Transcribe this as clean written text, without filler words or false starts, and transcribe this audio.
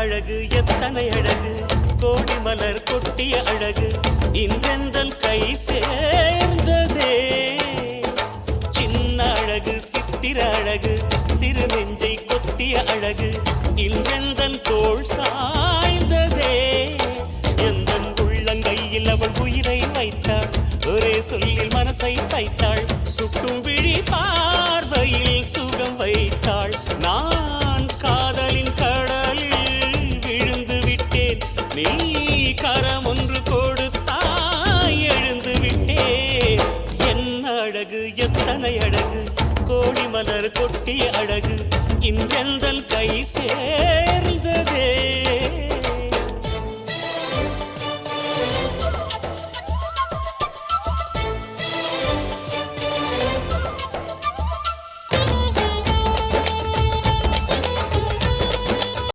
அழகு எத்தனை அழகு கோடி மலர் கொட்டிய அழகு இன்றெந்தன் கை சேர்ந்ததே சின்ன அழகு சித்திர அழகு சிறு நெஞ்சை கொத்திய அழகு இன்றெந்தன் தோள் சாய்ந்ததே எந்தன் உள்ளங்கையில் அவள் உயிரை வைத்தாள் ஒரே சொல்லில் மனசை வைத்தாள் சுட்டும் விழி பார்வையில் சுகம் வைத்தாள்